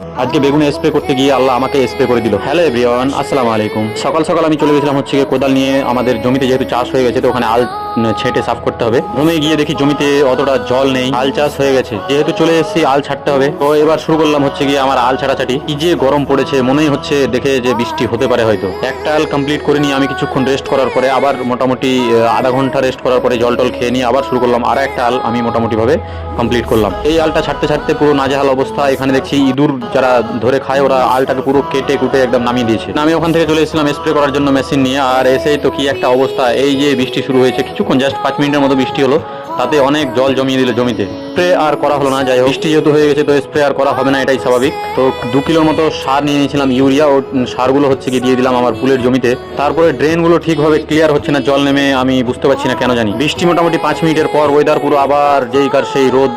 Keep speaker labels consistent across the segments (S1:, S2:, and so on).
S1: আজকে বেগুনে স্প্রে করতে গিয়ে আল্লাহ আমাকে স্প্রে করে দিল। হ্যালো এভরিওয়ান, আসসালামু আলাইকুম। সকাল সকাল আমি চলে গেছিলাম হচ্ছে গিয়ে কোদাল নিয়ে আমাদের জমিতে, যেহেতু চাষ হয়ে গেছে তো ওখানে আল ছেটে সাফ করতে হবে। রুমে গিয়ে দেখি জমিতে অতটা জল নেই, আল চাষ হয়ে গেছে। যেহেতু চলে এসেছি আল ছাড়তে হবে, তো এবার শুরু করলাম হচ্ছে গিয়ে আমার আল ছাড়াছাড়ি। কি যে গরম পড়েছে, মনেই হচ্ছে দেখে যে বৃষ্টি হতে পারে হয়তো। একটা আল কমপ্লিট করে নিয়ে আমি কিছুক্ষণ রেস্ট করার পরে আবার মোটামুটি আধা ঘন্টা রেস্ট করার পরে জল টল খেয়ে নিয়ে আবার শুরু করলাম আর একটা আল আমি মোটামুটি ভাবে কমপ্লিট করলাম। এই আলটা ছাড়তে ছাড়তে পুরো নাজেহাল অবস্থা। এখানে দেখছি ইঁদুর যারা ধরে খায় ওরা আলটাকে পুরো কেটে কুটে একদম নামিয়ে দিয়েছে। আমি ওখান থেকে চলে এসেছিলাম স্প্রে করার জন্য মেশিন নিয়ে, আর এসেই তো কি একটা অবস্থা। এই যে বৃষ্টি শুরু হয়েছে, কিছুক্ষণ জাস্ট 5 মিনিটের মতো বৃষ্টি হলো, তাতে অনেক জল জমিয়ে দিল জমিতে। স্প্রে আর করা হলো না। যাই হোক, বৃষ্টি যেহেতু হয়ে গেছে তো স্প্রে আর করা হবে না, এটাই স্বাভাবিক। তো 2 কিলোর মতো সার নিয়ে নিয়েছিলাম ইউরিয়া, ও সারগুলো হচ্ছে কি দিয়ে দিলাম আমার ফুলের জমিতে। তারপরে ড্রেনগুলো ঠিকভাবে ক্লিয়ার হচ্ছে না, জল নেমে আমি বুঝতে পারছি না কেন জানি। বৃষ্টি মোটামুটি 5 মিনিটের পর ওয়েদার পুরো আবার যেই কার সেই রোদ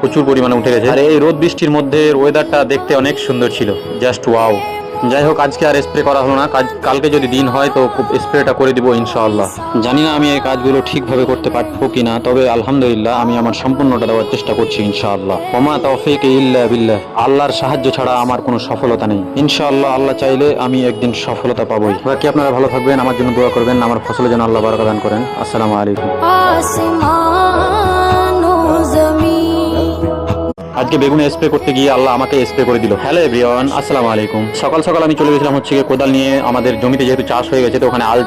S1: প্রচুর পরিমাণে উঠে গেছে। আর এই রোদ বৃষ্টির মধ্যে ওয়েদারটা দেখতে অনেক সুন্দর ছিল, জাস্ট ওয়াও। যাই হোক, আজকে আর স্প্রে করা হলো না। কালকে যদি দিন হয় তো খুব স্প্রেটা করে দিব ইনশাআল্লাহ। জানি না আমি এই কাজগুলো ঠিকভাবে করতে পারবো কিনা, তবে আলহামদুলিল্লাহ আমি আমার সম্পূর্ণটা দেওয়ার চেষ্টা করছি ইনশাআল্লাহ। ওমা তাওফীক ইল্লা বিল্লাহ। আল্লাহর সাহায্য ছাড়া আমার কোনো সফলতা নেই। ইনশাআল্লাহ আল্লাহ চাইলে আমি একদিন সফলতা পাবোই। বাকি আপনারা ভালো থাকবেন, আমার জন্য দোয়া করবেন, আমার ফসলের জন্য আল্লাহ বারাকা দান করেন। আসসালামু আলাইকুম। আজকে বেগুনে স্প্রে করতে গিয়ে আল্লাহ আমাকে স্প্রে করে দিল। হ্যালো এভরিওয়ান, আসসালামু আলাইকুম। সকাল সকাল আমি চলে গেছিলাম হচ্ছে গিয়ে কোদাল নিয়ে আমাদের জমিতে, যেহেতু চাষ হয়ে গেছে তো ওখানে আল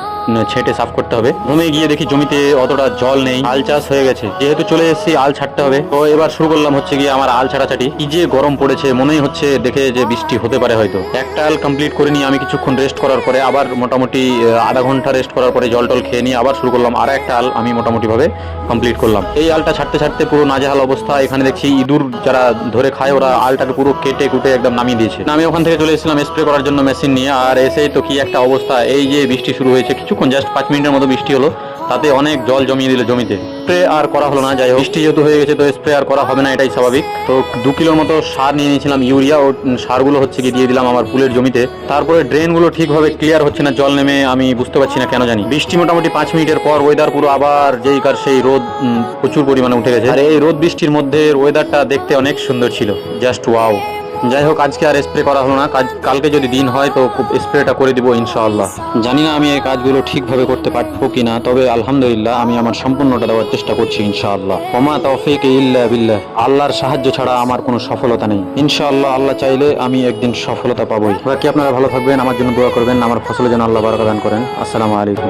S1: ছেটে সাফ করতে হবে। রুমে গিয়ে দেখি জমিতে অতটা জল নেই, আল চাষ হয়ে গেছে। যেহেতু চলে এসেছি আল ছাড়তে হবে, তো এবার শুরু করলাম হচ্ছে গিয়ে আমার আল ছাড়াছাড়ি। কি যে গরম পড়েছে, মনেই হচ্ছে দেখে যে বৃষ্টি হতে পারে হয়তো। একটা আল কমপ্লিট করে নিয়ে আমি কিছুক্ষণ রেস্ট করার পরে আবার মোটামুটি আধা ঘন্টা রেস্ট করার পরে জল টল খেয়ে নিয়ে আবার শুরু করলাম আর একটা আল আমি মোটামুটি ভাবে কমপ্লিট করলাম। এই আলটা ছাড়তে ছাড়তে পুরো নাজেহাল অবস্থা। এখানে দেখছি ইঁদুর যারা ধরে খায় ওরা আলটাকে পুরো কেটে কুটে একদম নামিয়ে দিয়েছে। আমি ওখান থেকে চলে এসেছিলাম স্প্রে করার জন্য মেশিন নিয়ে, আর এসেই তো কি একটা অবস্থা। এই যে বৃষ্টি শুরু হয়েছে, কিছুক্ষণ জাস্ট 5 মিনিটের মতো বৃষ্টি হলো, তাতে অনেক জল জমিয়ে দিল জমিতে। স্প্রে আর করা হলো না। যাই হোক, বৃষ্টি যেহেতু হয়ে গেছে তো স্প্রে আর করা হবে না, এটাই স্বাভাবিক। তো 2 কিলোর মতো সার নিয়ে নিয়েছিলাম ইউরিয়া, ও সারগুলো হচ্ছে কি দিয়ে দিলাম আমার ফুলের জমিতে। তারপরে ড্রেনগুলো ঠিকভাবে ক্লিয়ার হচ্ছে না, জল নেমে আমি বুঝতে পারছি না কেন জানি। বৃষ্টি মোটামুটি 5 মিনিটের পর ওয়েদার পুরো আবার যেই কার সেই রোদ প্রচুর পরিমাণে উঠে গেছে। আর এই রোদ বৃষ্টির মধ্যে ওয়েদারটা দেখতে অনেক সুন্দর ছিল, জাস্ট ওয়াও। যাই হোক, আজকে আর স্প্রে করা হলো না। কালকে যদি দিন হয় তো খুব স্প্রেটা করে দিব ইনশাআল্লাহ। জানি না আমি এই কাজগুলো ঠিকভাবে করতে পারবো কিনা, তবে আলহামদুলিল্লাহ আমি আমার সম্পূর্ণটা দেওয়ার চেষ্টা করছি ইনশাআল্লাহ। ওমা তাওফীক ইল্লা বিল্লাহ। আল্লাহর সাহায্য ছাড়া আমার কোনো সফলতা নেই। ইনশাআল্লাহ আল্লাহ চাইলে আমি একদিন সফলতা পাবোই। বাকি আপনারা ভালো থাকবেন, আমার জন্য দোয়া করবেন, আমার ফসলের জন্য আল্লাহ বারাকা দান করেন। আসসালামু আলাইকুম।